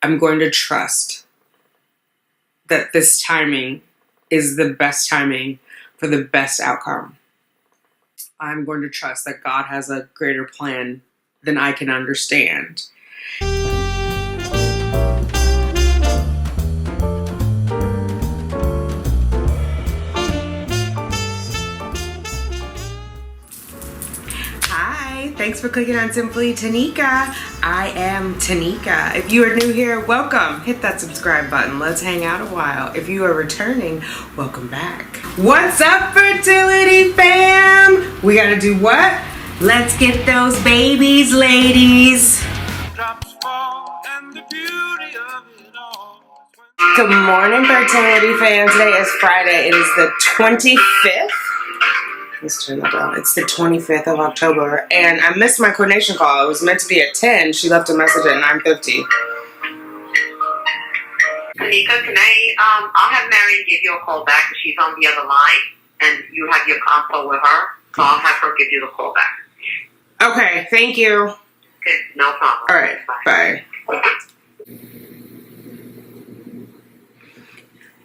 I'm going to trust that this timing is the best timing for the best outcome. I'm going to trust that God has a greater plan than I can understand. Hi, thanks for clicking on Simply Tanika. I am Tanika. If you are new here, welcome. Hit that subscribe button. Let's hang out a while. If you are returning, welcome back. What's up, Fertility fam? We gotta do what? Let's get those babies, ladies. Good morning, Fertility fam. Today is Friday. It is the 25th. Let's turn that down. It's the 25th of October, and I missed my coordination call. It was meant to be at 10. She left a message at 9:50. Tanika, can I'll have Marion give you a call back. She's on the other line, and you have your consult with her, so I'll have her give you the call back. Okay, thank you. Okay, no problem. All right, bye.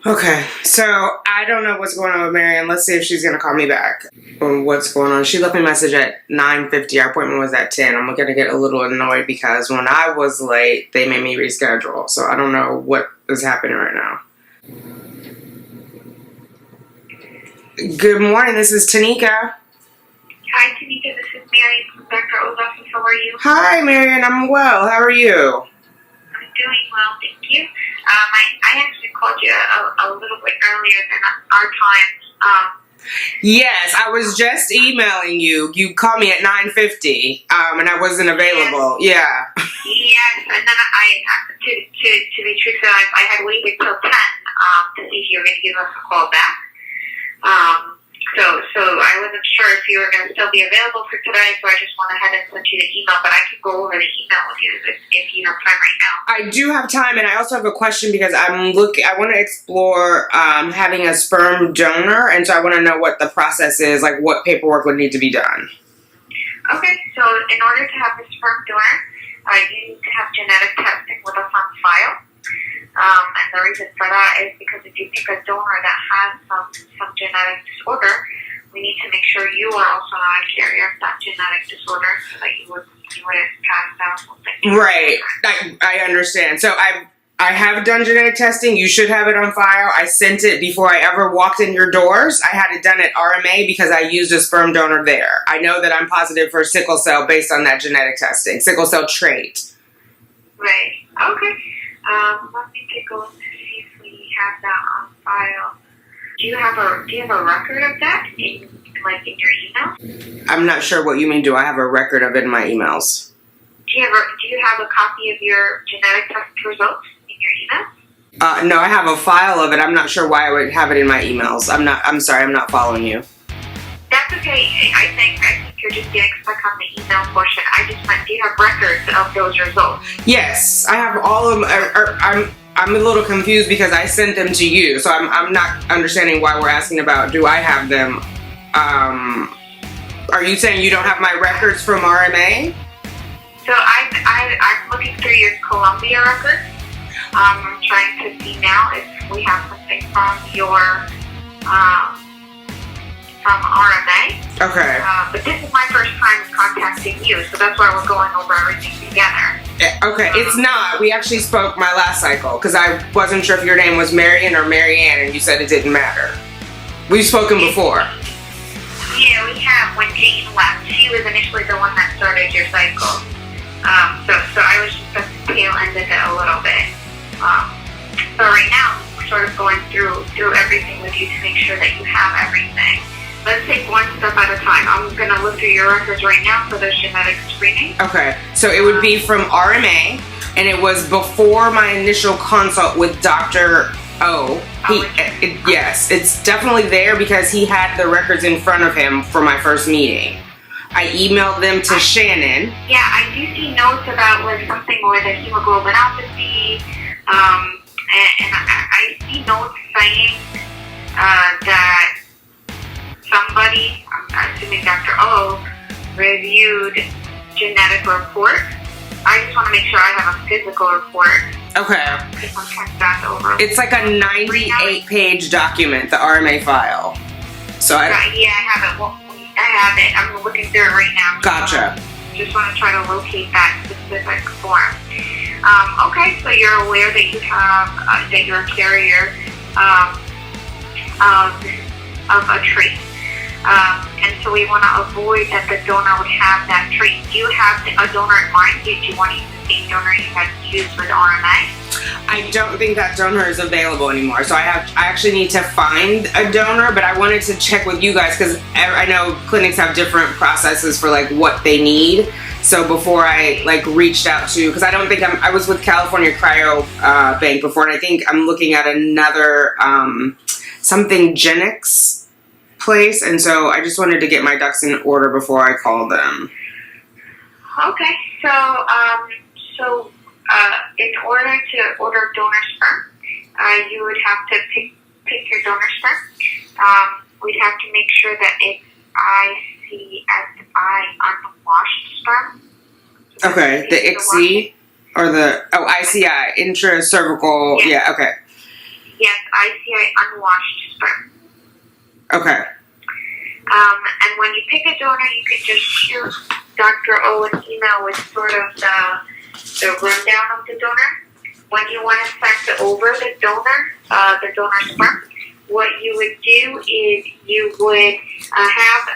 Okay, so I don't know what's going on with Marion. Let's see if she's going to call me back. Or what's going on. She left me a message at 9:50. Our appointment was at 10. I'm going to get a little annoyed because when I was late, they made me reschedule. So I don't know what is happening right now. Good morning. This is Tanika. Hi, Tanika. This is Marion from Dr. O's office. How are you? Hi, Marion. I'm well. How are you? I'm doing well, thank you. I actually called you a little bit earlier than our time. Yes, I was just emailing you. You called me at 9:50, and I wasn't available. Yes. Yeah. Yes, and then to be truthful, I had waited till 10 to see if you were going to give us a call back. So I wasn't sure if you were going to still be available for today, so I just went ahead and sent you the email, but I can go over the email with you if you have time right now. I do have time, and I also have a question because I want to explore having a sperm donor, and so I want to know what the process is, like what paperwork would need to be done. Okay, so in order to have a sperm donor, you need to have genetic testing with us on file. And the reason for that is because if you pick a donor that has some genetic disorder, we need to make sure you are also not a carrier of that genetic disorder so that you wouldn't pass down something. Right. I understand. So I have done genetic testing. You should have it on file. I sent it before I ever walked in your doors. I had it done at RMA because I used a sperm donor there. I know that I'm positive for sickle cell based on that genetic testing, sickle cell trait. Right. Okay. Let me take a look to see if we have that on file. Do you have a record of that in your email? I'm not sure what you mean. Do I have a record of it in my emails? Do you have a copy of your genetic test results in your email? No, I have a file of it. I'm not sure why I would have it in my emails. I'm sorry, I'm not following you. That's okay. I think you're just getting stuck on the email portion. I just meant, do you have records of those results? Yes, I have all of them. I'm a little confused because I sent them to you, so I'm not understanding why we're asking about do I have them. Are you saying you don't have my records from RMA? So I'm looking through your Columbia records. I'm trying to see now if we have something from your from RMA. Okay. But this is my first time contacting you, so that's why we're going over everything together. Okay, it's not. We actually spoke my last cycle because I wasn't sure if your name was Marion or Marianne, and you said it didn't matter. We've spoken before. Yeah, we have. When Jane left, she was initially the one that started your cycle. So I was just at the tail end of it a little bit. So right now, we're sort of going through everything with you to make sure that you have everything. Let's take one step at a time. I'm going to look through your records right now for the genetic screening. Okay, so it would be from RMA, and it was before my initial consult with Dr. O. Yes, it's definitely there because he had the records in front of him for my first meeting. I emailed them to Shannon. Yeah, I do see notes about something with a hemoglobinopathy, and I see notes saying that somebody, I'm assuming Dr. O, reviewed genetic report I just want to make sure I have a physical report. Okay. Because sometimes that's over. It's like a 98-page document, the RMA file. So yeah, I have it. Well, I have it. I'm looking through it right now. Gotcha. Just want to try to locate that specific form. Okay, so you're aware that you have that you're a carrier of a trait. And so we want to avoid that the donor would have that trait. Do you have a donor in mind? Did you want to use the same donor you had used with RMA? I don't think that donor is available anymore. So I actually need to find a donor, but I wanted to check with you guys because I know clinics have different processes for like what they need. So before I like reached out to, because I don't think I was with California Cryo Bank before, and I think I'm looking at another something Genix place, and so I just wanted to get my ducks in order before I called them. Okay, so in order to order donor sperm, you would have to pick your donor sperm. We'd have to make sure that it's ICSI unwashed sperm. Okay, the ICSI or the ICI intracervical. Yeah. Okay. Yes, ICI unwashed sperm. Okay. And when you pick a donor, you can just shoot Dr. O an email with sort of the rundown of the donor. When you want to send over the donor sperm, what you would do is you would have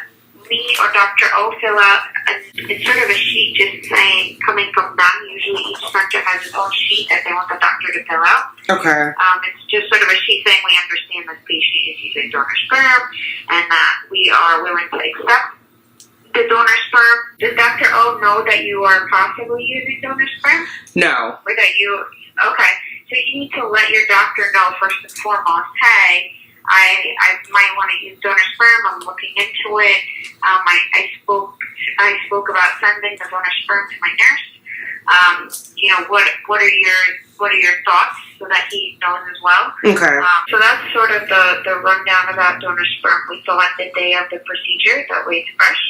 me or Dr. O fill out it's sort of a sheet just saying, coming from them. Usually each center has its own sheet that they want the doctor to fill out. Okay. It's just sort of a sheet saying we understand this patient is using donor sperm and that we are willing to accept the donor sperm. Does Dr. O know that you are possibly using donor sperm? No. Or that okay. So you need to let your doctor know first and foremost, hey, I might want to use donor sperm. I'm looking into it. I spoke about sending the donor sperm to my nurse. What are your thoughts so that he knows as well. Okay. So that's sort of the rundown about donor sperm. We select the day of the procedure, that way it's fresh.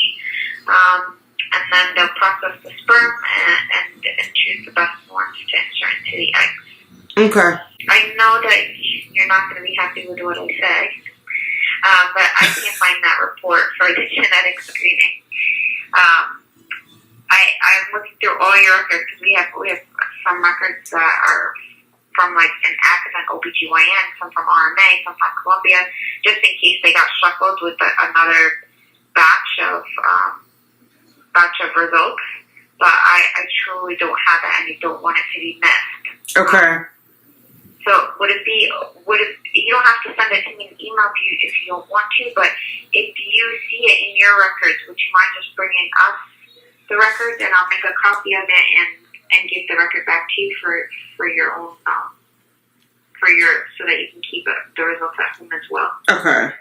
And then they'll process the sperm and choose the best ones to insert into the eggs. Okay. I know that you're not going to be happy with what I say, but I can't find that report for the genetic screening. I'm looking through all your records because we have some records that are from like an academic OBGYN, some from RMA, some from Columbia, just in case they got shuffled with another batch of results. But I truly don't have it, and I don't want it to be missed. Okay. So you don't have to send it to me in an email if you don't want to, but if you see it in your records, would you mind just bringing us the records, and I'll make a copy of it and give the record back to you for your own, so that you can keep the results at home as well. Okay.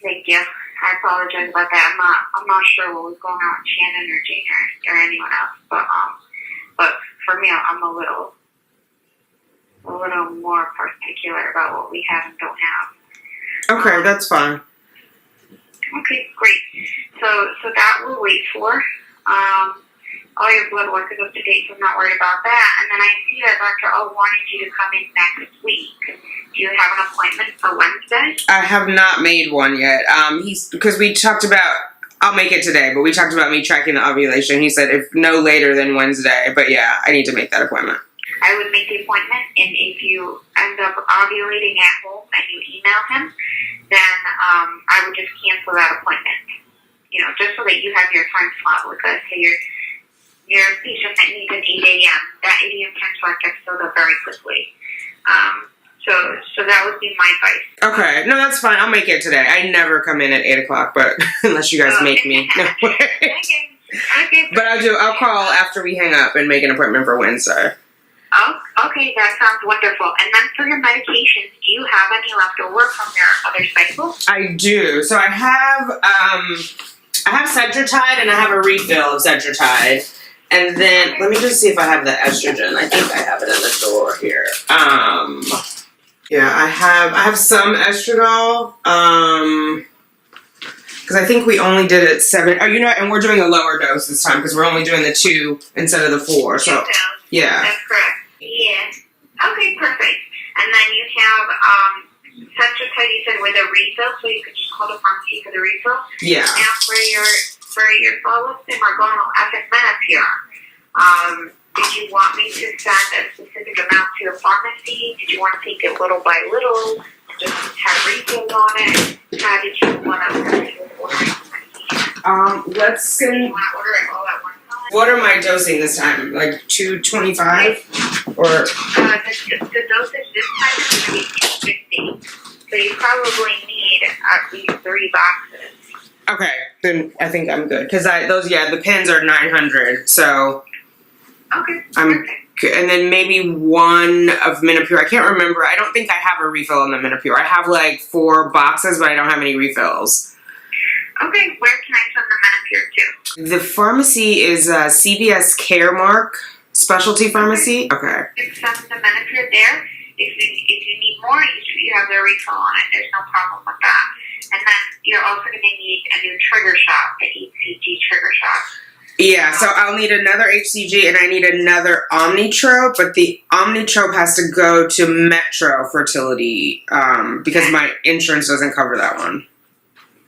Thank you. I apologize about that. I'm not sure what was going on with Shannon or Jane or anyone else, but for me, I'm a little more particular about what we have and don't have. Okay, that's fine. Okay, great. So that we'll wait for. All your blood work is up to date, so I'm not worried about that. And then I see that Dr. O wanted you to come in next week. Do you have an appointment for Wednesday? I have not made one yet. Because we talked about, I'll make it today, but we talked about me tracking the ovulation. He said if no later than Wednesday, but yeah, I need to make that appointment. I would make the appointment, and if you end up ovulating at home and you email him, then I would just cancel that appointment. Just so that you have your time slot with us. So your patient that needs an 8 a.m., that 8 a.m. time slot gets filled up very quickly. So that would be my advice. Okay, no, that's fine. I'll make it today. I never come in at 8 o'clock, but unless you guys make me. No way. Okay. But I'll call after we hang up and make an appointment for Wednesday. Oh, okay, that sounds wonderful. And then for your medications, do you have any left over from your other cycle? I do. So I have Centratide and I have a refill of Centratide. And then let me just see if I have the estrogen. I think I have it in the drawer here. Yeah, I have some estradiol. Because Because I think we only did it 7. Oh, and we're doing a lower dose this time because we're only doing the 2 instead of the 4. So, yeah. That's correct. Yeah. Okay, perfect. And then you have central site, you said, with a refill, so you could just call the pharmacy for the refill. Yeah. Now for your follow-up, hormonal effort menopause. Did you want me to send a specific amount to your pharmacy? Did you want to take it little by little? Just have refills on it? How did you want to order medication? Let's send. Do you want to order it all at one time? What am I dosing this time? Like 225? Or? The dosage this time is going to be 250. So you probably need at least 3 boxes. Okay, then I think I'm good. Because the pins are 900, so. Okay. I'm good. And then maybe 1 of Minipure. I can't remember. I don't think I have a refill on the Minipure. I have like 4 boxes, but I don't have any refills. Okay, where can I send the Minipure to? The pharmacy is CVS Caremark Specialty Pharmacy. Okay. You can send the Minipure there. If you need more, you have the refill on it. There's no problem with that. And then you're also going to need a new trigger shot, the HCG trigger shot. Yeah, so I'll need another HCG and I need another Omnitrope, but the Omnitrope has to go to Metro Fertility because my insurance doesn't cover that one.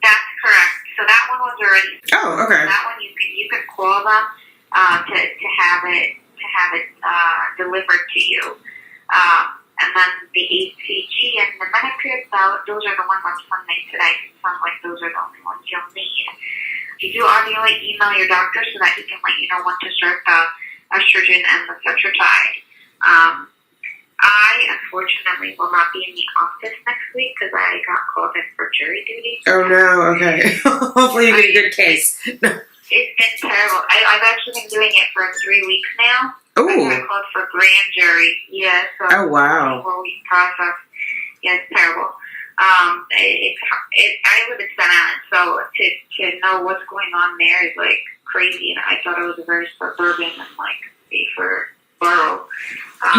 That's correct. So that one was already. Oh, okay. That one you can call them to have it delivered to you. And then the HCG and the Medicare, those are the ones I'm sending today. It sounds like those are the only ones you'll need. You do obviously email your doctor so that he can let you know when to start the estrogen and the tetratyde. I, unfortunately, will not be in the office next week because I got called in for jury duty. Oh, no. Okay. Hopefully you get a good case. It's been terrible. I've actually been doing it for 3 weeks now. Ooh. I got called for grand jury. Yeah. So oh, wow. 4-week process. Yeah, it's terrible. I live in Staten Island, so to know what's going on there is like crazy, and I thought it was a very suburban and like safer borough.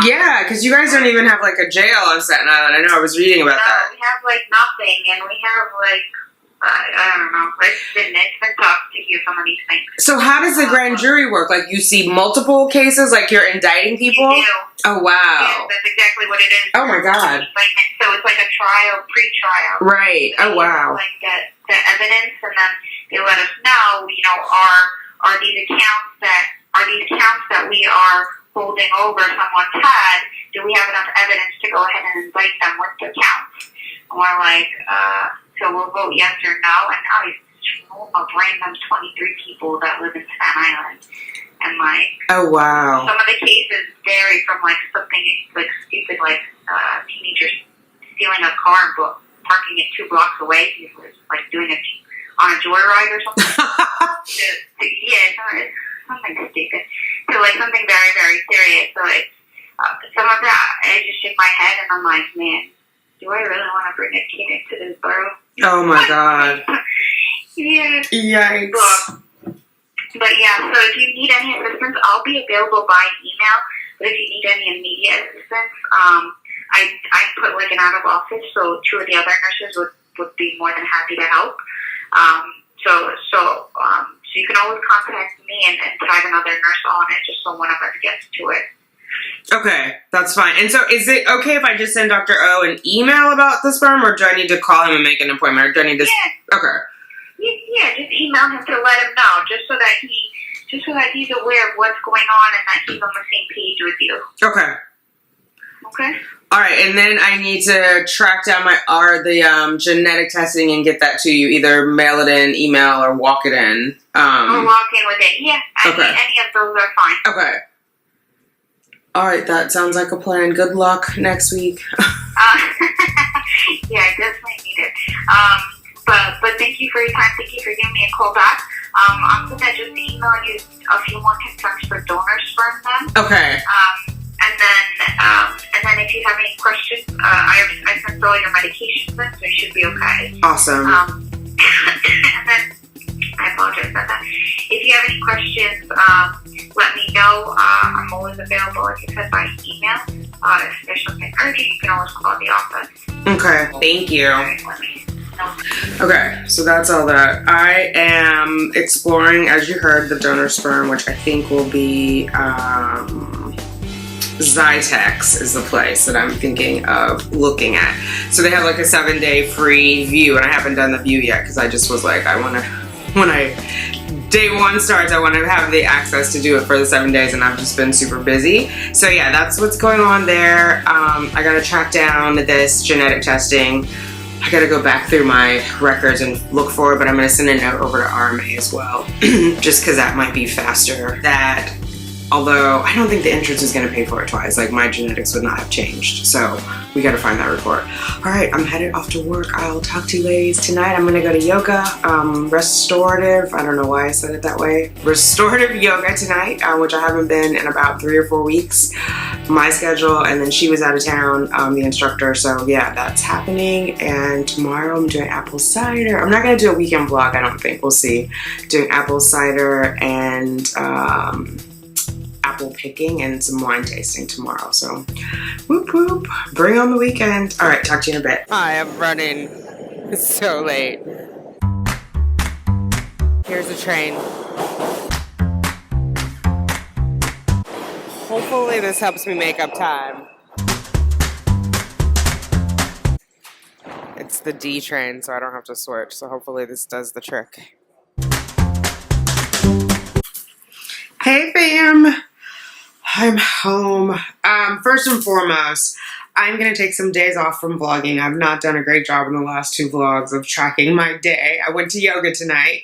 Yeah, because you guys don't even have like a jail on Staten Island. I know, I was reading about that. We have like nothing, and we have like I don't know. It's been tough to hear some of these things. So how does the grand jury work? Like you see multiple cases, like you're indicting people? You do. Oh wow. Yes, that's exactly what it is. Oh my god. So it's like a trial, pre-trial. Right. Oh wow. Like the evidence, and then they let us know, are these accounts that we are holding over someone's head? Do we have enough evidence to go ahead and indict them with the counts? And we're like, so we'll vote yes or no. And I'll bring them 23 people that live in Staten Island. And like, oh wow. Some of the cases vary from like something like stupid, like teenagers stealing a car and parking it 2 blocks away. He was like doing it on a joyride or something. It's something stupid. So like something very, very serious. So it's some of that, I just shake my head and I'm like, man, do I really want to bring a kid into this borough? Oh my god. Yeah. Yikes. But yeah, so if you need any assistance, I'll be available by email. But if you need any immediate assistance, I put like an out of office, so 2 of the other nurses would be more than happy to help. So you can always contact me and tag another nurse on it, just so one of us gets to it. Okay, that's fine. And so is it okay if I just send Dr. O an email about the sperm, or do I need to call him and make an appointment, or do I need to... Yeah. Okay. Yeah, just email him to let him know, just so that he's aware of what's going on and that he's on the same page with you. Okay. Okay. All right, and then I need to track down the genetic testing and get that to you. Either mail it in, email, or walk it in. Or walk in with it. Yeah. Okay. Any of those are fine. Okay. All right, that sounds like a plan. Good luck next week. Yeah, I definitely need it. But thank you for your time. Thank you for giving me a call back. I'm going to just email you a few more concerns for donor sperm then. Okay. And then if you have any questions, I sent all your medications in, so you should be okay. Awesome. And then I apologize about that. If you have any questions, let me know. I'm always available, like I said, by email. If there's something urgent, you can always call the office. Okay. Thank you. All right, let me Okay, so that's all that. I am exploring, as you heard, the donor sperm, which I think will be Zytex is the place that I'm thinking of looking at. So they have like a 7-day free view, and I haven't done the view yet because I just was like, when day one starts, I want to have the access to do it for the 7 days, and I've just been super busy. So yeah, that's what's going on there. I gotta track down this genetic testing. I gotta go back through my records and look for it, but I'm gonna send a note over to RMA as well, just because that might be faster. That, although I don't think the insurance is gonna pay for it twice, like my genetics would not have changed. So we gotta find that report. All right, I'm headed off to work. I'll talk to you ladies tonight. I'm gonna go to yoga, restorative, I don't know why I said it that way. Restorative yoga tonight, which I haven't been in about 3 or 4 weeks. My schedule, and then she was out of town, the instructor. So yeah, that's happening. And tomorrow I'm doing apple cider. I'm not gonna do a weekend vlog, I don't think. We'll see. Doing apple cider and apple picking and some wine tasting tomorrow. So whoop whoop, bring on the weekend. All right, talk to you in a bit. I am running so late. Here's the train. Hopefully this helps me make up time. It's the D train, so I don't have to switch. So hopefully this does the trick. Hey fam, I'm home. First and foremost, I'm gonna take some days off from vlogging. I've not done a great job in the last 2 vlogs of tracking my day. I went to yoga tonight,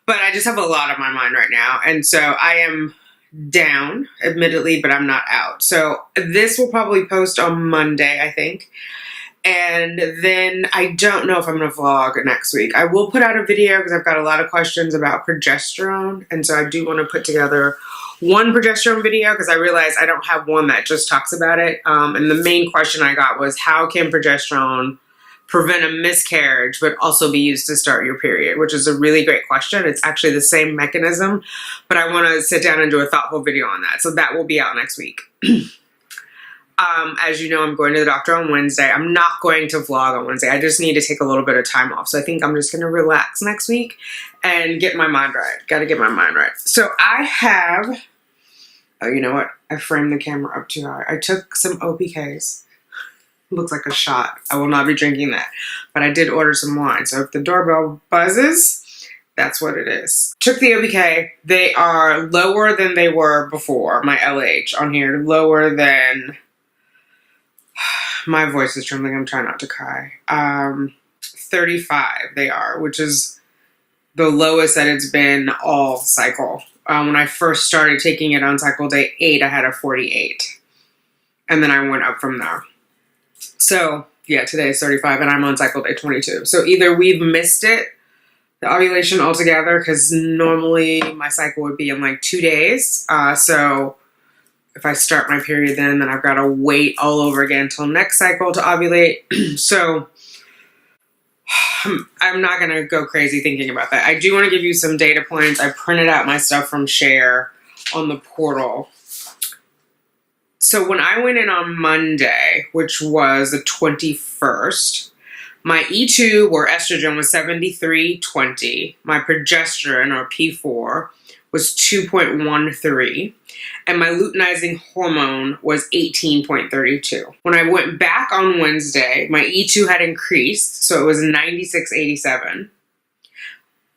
but I just have a lot on my mind right now. And so I am down, admittedly, but I'm not out. So this will probably post on Monday, I think. And then I don't know if I'm going to vlog next week. I will put out a video because I've got a lot of questions about progesterone. And so I do want to put together one progesterone video because I realized I don't have one that just talks about it. And the main question I got was, how can progesterone prevent a miscarriage but also be used to start your period? Which is a really great question. It's actually the same mechanism, but I want to sit down and do a thoughtful video on that. So that will be out next week. As you know, I'm going to the doctor on Wednesday. I'm not going to vlog on Wednesday. I just need to take a little bit of time off. So I think I'm just going to relax next week and get my mind right. Got to get my mind right. So I have, oh, you know what? I framed the camera up too high. I took some OPKs. Looks like a shot. I will not be drinking that. But I did order some wine. So if the doorbell buzzes, that's what it is. Took the OPK. They are lower than they were before. My LH on here. Lower than... My voice is trembling. I'm trying not to cry. 35 they are, which is the lowest that it's been all cycle. When I first started taking it on cycle day 8, I had a 48. And then I went up from there. So, yeah, today is 35 and I'm on cycle day 22. So either we've missed it, the ovulation altogether, because normally my cycle would be in like 2 days. So if I start my period then I've got to wait all over again until next cycle to ovulate. So I'm not going to go crazy thinking about that. I do want to give you some data points. I printed out my stuff from Share on the portal. So when I went in on Monday, which was the 21st, my E2 or estrogen was 73.20. My progesterone or P4 was 2.13. And my luteinizing hormone was 18.32. When I went back on Wednesday, my E2 had increased, so it was 96.87.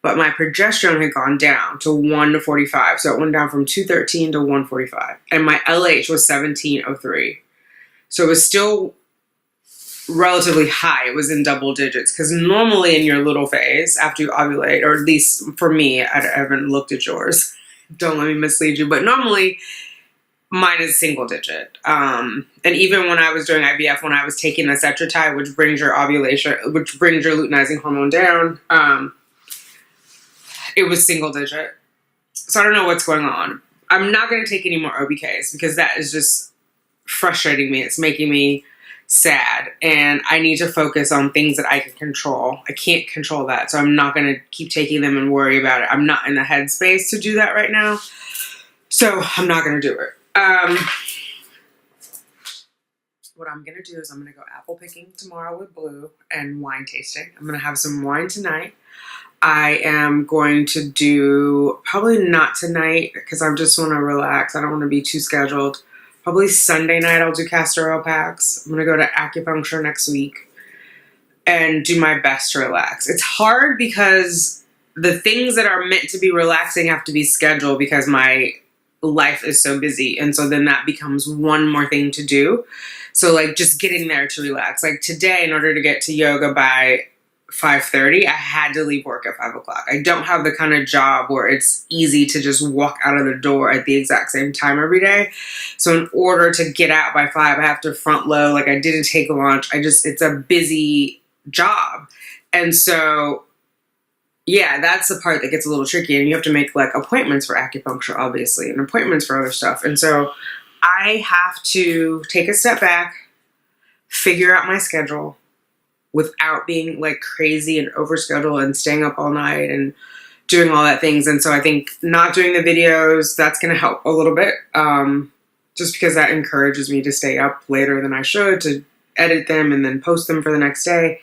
But my progesterone had gone down to 1:45. So it went down from 213 to 145. And my LH was 1703. So it was still relatively high. It was in double digits. Because normally in your little phase, after you ovulate, or at least for me, I haven't looked at yours. Don't let me mislead you. But normally, mine is single digit. And even when I was doing IVF, when I was taking the Cetrotide, which brings your ovulation, which brings your luteinizing hormone down, it was single digit. So I don't know what's going on. I'm not going to take any more OBKs because that is just frustrating me. It's making me sad. And I need to focus on things that I can control. I can't control that. So I'm not going to keep taking them and worry about it. I'm not in the headspace to do that right now. So I'm not going to do it. what I'm going to do is I'm going to go apple picking tomorrow with Blue and wine tasting. I'm going to have some wine tonight. I am going to do, probably not tonight because I just want to relax. I don't want to be too scheduled. Probably Sunday night I'll do castor oil packs. I'm going to go to acupuncture next week and do my best to relax. It's hard because the things that are meant to be relaxing have to be scheduled because my life is so busy. And so then that becomes one more thing to do. So like just getting there to relax. Like today, in order to get to yoga by 5:30, I had to leave work at 5 o'clock. I don't have the kind of job where it's easy to just walk out of the door at the exact same time every day. So in order to get out by 5, I have to front load. Like I didn't take lunch. It's a busy job. And so, yeah, that's the part that gets a little tricky. And you have to make like appointments for acupuncture, obviously, and appointments for other stuff. And so I have to take a step back, figure out my schedule, without being like crazy and overscheduled and staying up all night and doing all that things. And so I think not doing the videos, that's going to help a little bit. Just because that encourages me to stay up later than I should, to edit them and then post them for the next day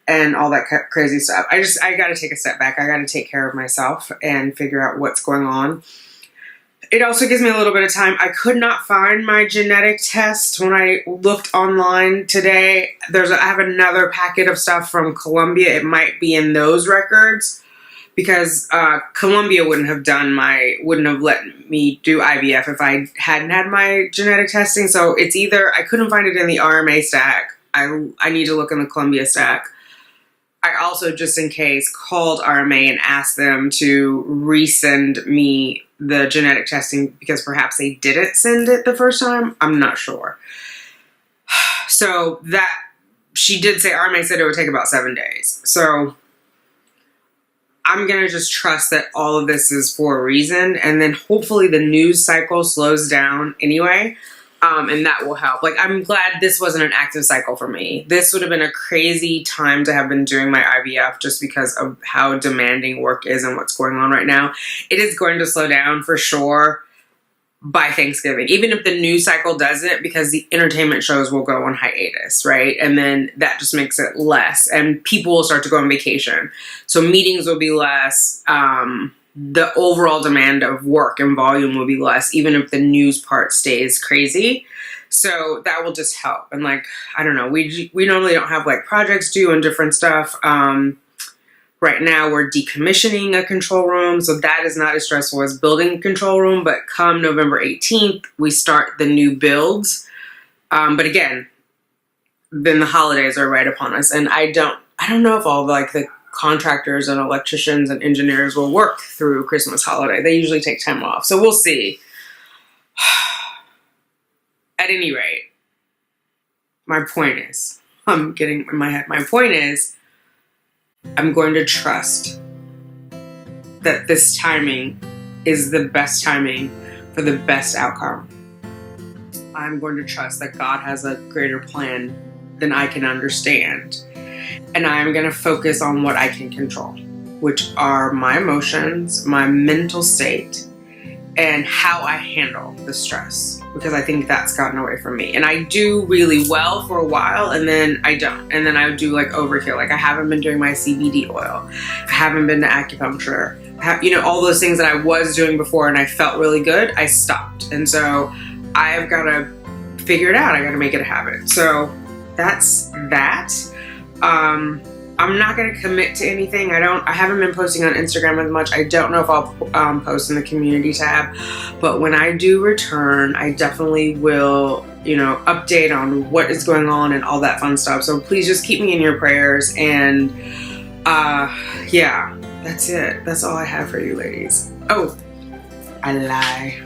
and all that crazy stuff. I got to take a step back. I got to take care of myself and figure out what's going on. It also gives me a little bit of time. I could not find my genetic test when I looked online today. I have another packet of stuff from Colombia. It might be in those records because Colombia wouldn't have let me do IVF if I hadn't had my genetic testing. So it's either, I couldn't find it in the RMA stack. I need to look in the Colombia stack. I also, just in case, called RMA and asked them to resend me the genetic testing because perhaps they didn't send it the first time. I'm not sure. So that, she did say, RMA said it would take about 7 days. So I'm going to just trust that all of this is for a reason. And then hopefully the news cycle slows down anyway. And that will help. Like, I'm glad this wasn't an active cycle for me. This would have been a crazy time to have been doing my IVF just because of how demanding work is and what's going on right now. It is going to slow down for sure by Thanksgiving, even if the news cycle doesn't, because the entertainment shows will go on hiatus, right? And then that just makes it less, and people will start to go on vacation. So meetings will be less. The overall demand of work and volume will be less, even if the news part stays crazy. So that will just help. And like, I don't know, we normally don't have like projects due and different stuff. Right now we're decommissioning a control room. So that is not as stressful as building a control room, but come November 18th, we start the new builds. But again, then the holidays are right upon us. And I don't know if all like the contractors and electricians and engineers will work through Christmas holiday. They usually take time off. So we'll see. At any rate, my point is, I'm getting in my head. My point is, I'm going to trust that this timing is the best timing for the best outcome. I'm going to trust that God has a greater plan than I can understand. And I'm going to focus on what I can control, which are my emotions, my mental state, and how I handle the stress, because I think that's gotten away from me. And I do really well for a while, and then I don't. And then I do like overkill. Like I haven't been doing my CBD oil. I haven't been to acupuncture. All those things that I was doing before and I felt really good, I stopped. And so I've got to figure it out. I got to make it a habit. So that's that. I'm not going to commit to anything. I haven't been posting on Instagram as much. I don't know if I'll post in the community tab, but when I do return, I definitely will, update on what is going on and all that fun stuff. So please just keep me in your prayers. And, yeah, that's it. That's all I have for you ladies. Oh, I lie.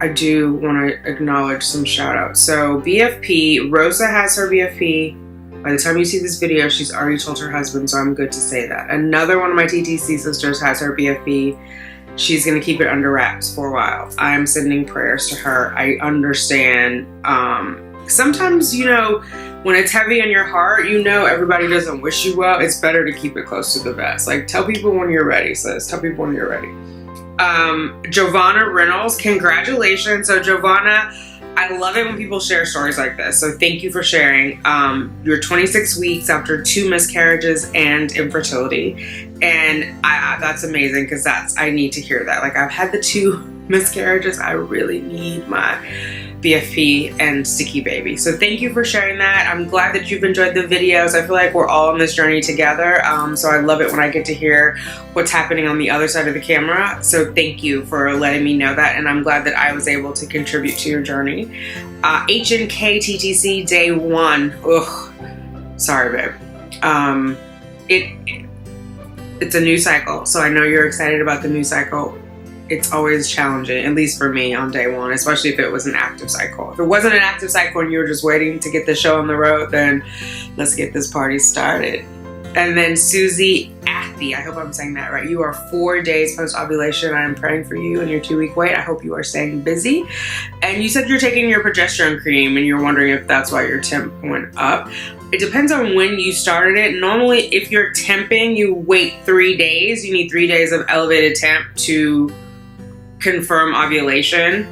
I do want to acknowledge some shout outs. So BFP, Rosa has her BFP. By the time you see this video, she's already told her husband, so I'm good to say that. Another one of my TTC sisters has her BFP. She's going to keep it under wraps for a while. I'm sending prayers to her. I understand. Sometimes, when it's heavy on your heart, everybody doesn't wish you well. It's better to keep it close to the vest. Like, tell people when you're ready, sis. Tell people when you're ready. Giovanna Reynolds, congratulations. So Giovanna, I love it when people share stories like this. So thank you for sharing. You're 26 weeks after 2 miscarriages and infertility. And that's amazing because I need to hear that. Like, I've had the 2 miscarriages. I really need my BFP and sticky baby. So thank you for sharing that. I'm glad that you've enjoyed the videos. I feel like we're all on this journey together. So I love it when I get to hear what's happening on the other side of the camera. So thank you for letting me know that. And I'm glad that I was able to contribute to your journey. HNK TTC day 1. Ugh. Sorry, babe. It's a new cycle. So I know you're excited about the new cycle. It's always challenging, at least for me on day 1, especially if it was an active cycle. If it wasn't an active cycle and you were just waiting to get the show on the road, then let's get this party started. And then Susie Athy, I hope I'm saying that right. You are 4 days post-ovulation. I am praying for you and your 2-week wait. I hope you are staying busy. And you said you're taking your progesterone cream and you're wondering if that's why your temp went up. It depends on when you started it. Normally, if you're temping, you wait 3 days. You need 3 days of elevated temp to confirm ovulation,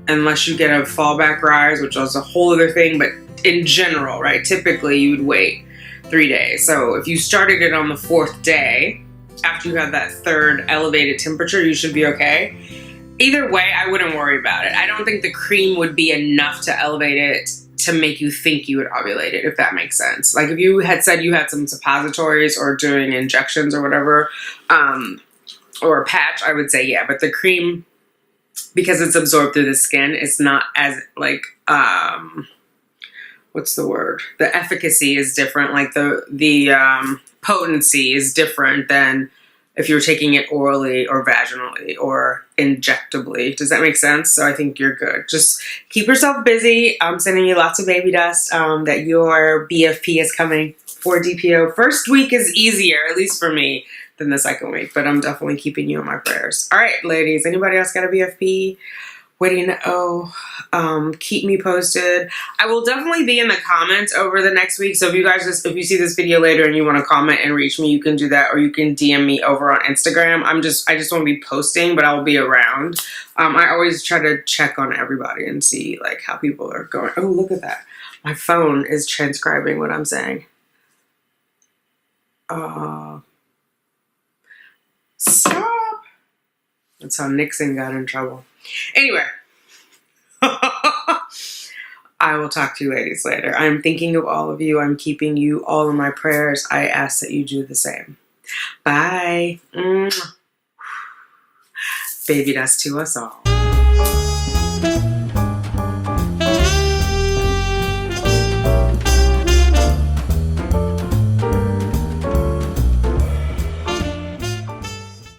unless you get a fallback rise, which is a whole other thing. But in general, right, typically you would wait 3 days. So if you started it on the 4th day, after you have that 3rd elevated temperature, you should be okay. Either way, I wouldn't worry about it. I don't think the cream would be enough to elevate it to make you think you would ovulate it, if that makes sense. Like if you had said you had some suppositories or doing injections or whatever, or a patch, I would say yeah. But the cream, because it's absorbed through the skin, it's not as like, what's the word? The efficacy is different. Like the potency is different than if you're taking it orally or vaginally or injectably. Does that make sense? So I think you're good. Just keep yourself busy. I'm sending you lots of baby dust, that your BFP is coming for DPO. First week is easier, at least for me, than the second week, but I'm definitely keeping you in my prayers. All right, ladies, anybody else got a BFP? Waiting to keep me posted. I will definitely be in the comments over the next week. So if you guys if you see this video later and you want to comment and reach me, you can do that, or you can DM me over on Instagram. I just won't be posting, but I'll be around. I always try to check on everybody and see like how people are going. Oh, look at that. My phone is transcribing what I'm saying. Stop. That's how Nixon got in trouble. Anyway, I will talk to you ladies later. I'm thinking of all of you. I'm keeping you all in my prayers. I ask that you do the same. Bye. Baby dust to us all.